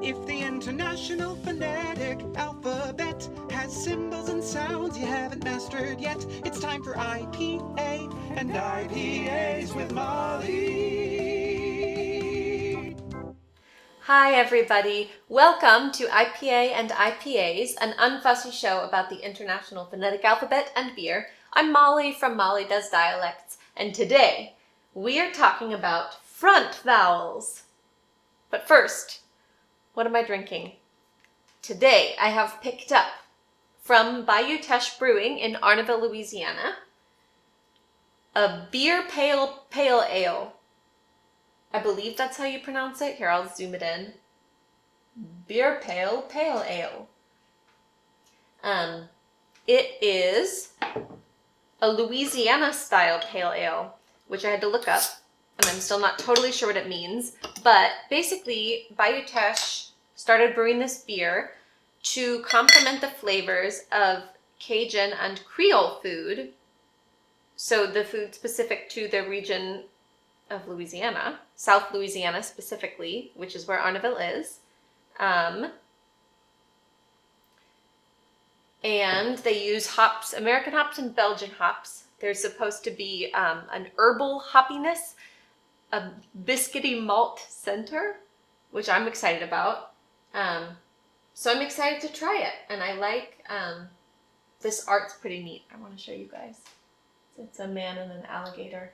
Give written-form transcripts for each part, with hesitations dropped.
If the International Phonetic Alphabet has symbols and sounds you haven't mastered yet, it's time for IPA and IPAs with Molly. Hi everybody, welcome to IPA and IPAs, an unfussy show about the International Phonetic Alphabet and beer. I'm Molly from Molly Does Dialects, and today we are talking about front vowels. But first, what am I drinking? Today I have picked up from Bayou Teche Brewing in Arneville, Louisiana, a beer pale ale. I believe that's how you pronounce it. Here, I'll zoom it in. Beer pale ale. It is a Louisiana style pale ale, which I had to look up, and I'm still not totally sure what it means. But basically, Bayou Teche started brewing this beer to complement the flavors of Cajun and Creole food. So the food specific to the region of Louisiana, South Louisiana specifically, which is where Arneville is. And they use hops, American hops and Belgian hops. There's supposed to be an herbal hoppiness, a biscuity malt center, which I'm excited about. So I'm excited to try it. And I like, this art's pretty neat. I want to show you guys. It's a man and an alligator.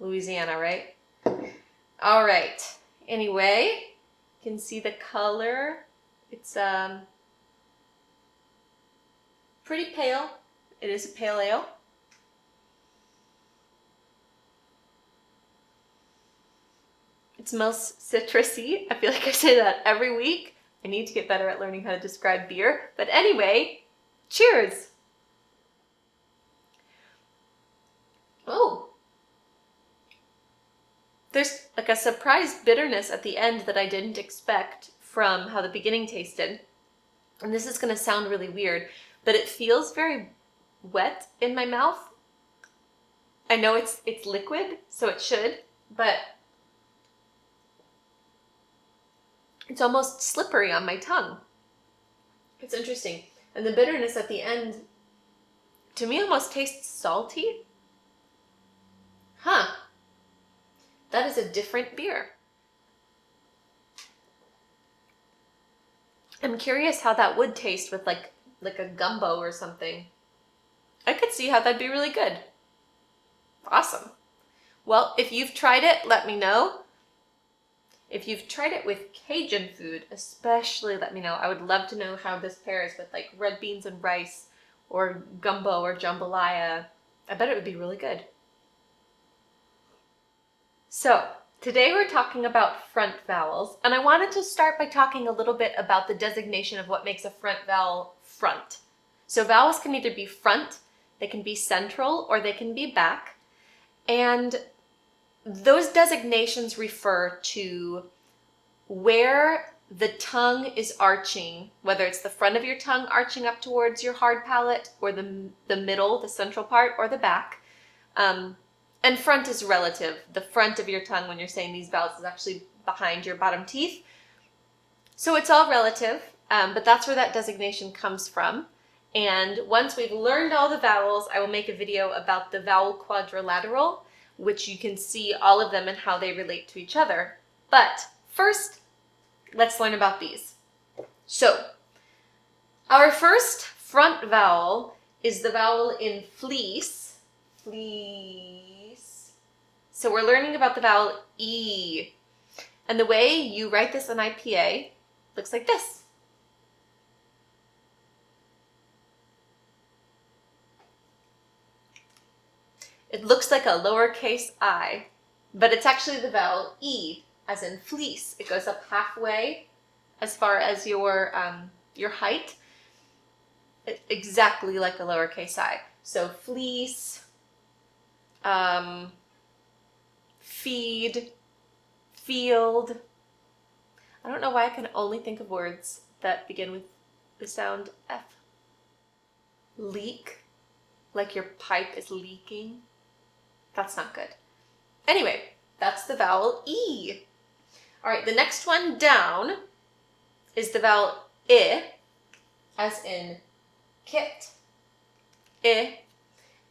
Louisiana, right? All right. Anyway, you can see the color. It's pretty pale. It is a pale ale. It smells citrusy. I feel like I say that every week. I need to get better at learning how to describe beer. But anyway, cheers. Oh. There's like a surprise bitterness at the end that I didn't expect from how the beginning tasted. And this is going to sound really weird, but it feels very wet in my mouth. I know it's liquid, so it should, but it's almost slippery on my tongue. It's interesting. And the bitterness at the end, to me, almost tastes salty. Huh. That is a different beer. I'm curious how that would taste with like a gumbo or something. I could see how that'd be really good. Awesome. Well, if you've tried it, let me know. If you've tried it with Cajun food, especially let me know. I would love to know how this pairs with like red beans and rice or gumbo or jambalaya. I bet it would be really good. So, today we're talking about front vowels, and I wanted to start by talking a little bit about the designation of what makes a front vowel front. So vowels can either be front, they can be central, or they can be back. And those designations refer to where the tongue is arching, whether it's the front of your tongue arching up towards your hard palate, or the middle, the central part, or the back. And front is relative. The front of your tongue when you're saying these vowels is actually behind your bottom teeth. So it's all relative, but that's where that designation comes from. And once we've learned all the vowels, I will make a video about the vowel quadrilateral, which you can see all of them and how they relate to each other. But first, let's learn about these. So, our first front vowel is the vowel in fleece. Fleece. So we're learning about the vowel E. And the way you write this in IPA looks like this. It looks like a lowercase I, but it's actually the vowel E, as in fleece. It goes up halfway as far as your height, exactly like a lowercase I. So fleece, feed, field. I don't know why I can only think of words that begin with the sound F. Leak, like your pipe is leaking. That's not good. Anyway, that's the vowel E. All right, the next one down is the vowel I, as in kit. I.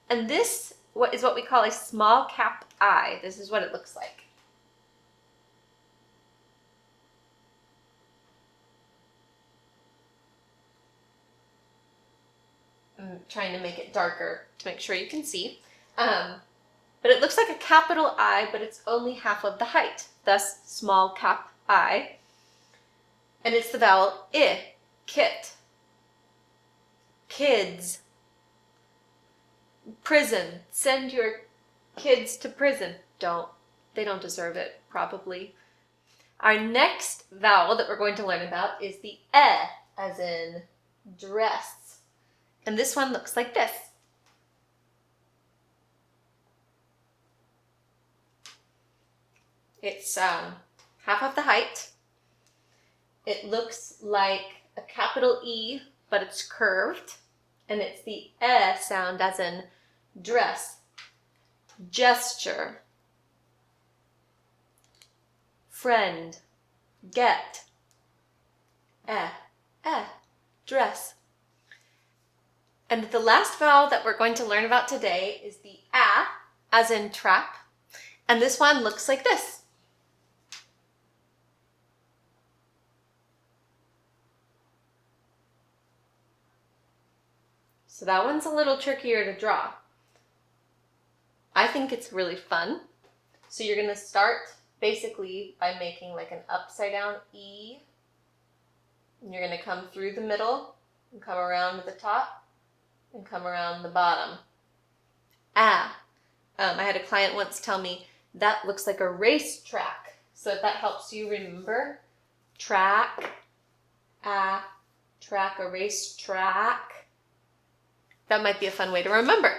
And this is what we call a small cap I. This is what it looks like. I'm trying to make it darker to make sure you can see. But it looks like a capital I, but it's only half of the height, thus small cap I. And it's the vowel I, kit, kids, prison, send your kids to prison. They don't deserve it, probably. Our next vowel that we're going to learn about is the E, as in dress. And this one looks like this. It's half of the height. It looks like a capital E, but it's curved. And it's the E sound as in dress, gesture, friend, get, dress. And the last vowel that we're going to learn about today is the A, as in trap. And this one looks like this. So that one's a little trickier to draw. I think it's really fun. So you're going to start basically by making like an upside down E. And you're going to come through the middle and come around to the top and come around the bottom. I had a client once tell me that looks like a race track. So if that helps you remember, track, track, a race track. That might be a fun way to remember.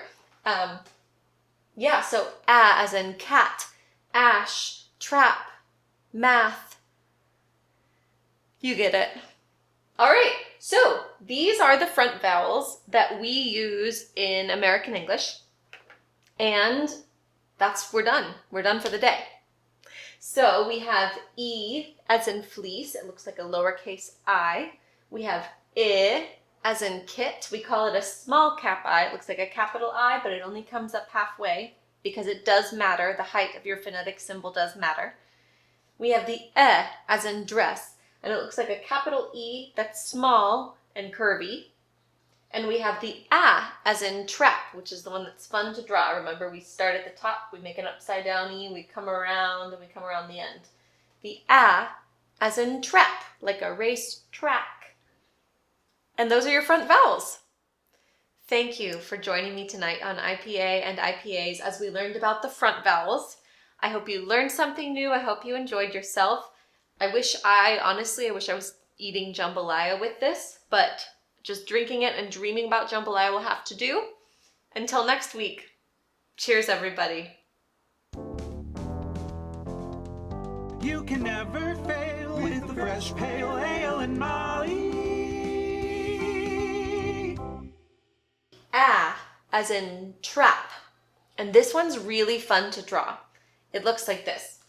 So as in cat, ash, trap, math. You get it. All right, so these are the front vowels that we use in American English. And we're done. We're done for the day. So we have E as in fleece. It looks like a lowercase I. We have I as in kit. We call it a small cap I. It looks like a capital I, but it only comes up halfway because it does matter. The height of your phonetic symbol does matter. We have the E as in dress, and it looks like a capital E that's small and curvy. And we have the A as in trap, which is the one that's fun to draw. Remember, we start at the top, we make an upside down E, we come around, and we come around the end. The A as in trap, like a race track. And those are your front vowels. Thank you for joining me tonight on IPA and IPAs as we learned about the front vowels. I hope you learned something new. I hope you enjoyed yourself. I wish I was eating jambalaya with this, but just drinking it and dreaming about jambalaya will have to do. Until next week, cheers everybody. You can never fail with the fresh pale ale and Molly. A as in trap. And this one's really fun to draw. It looks like this.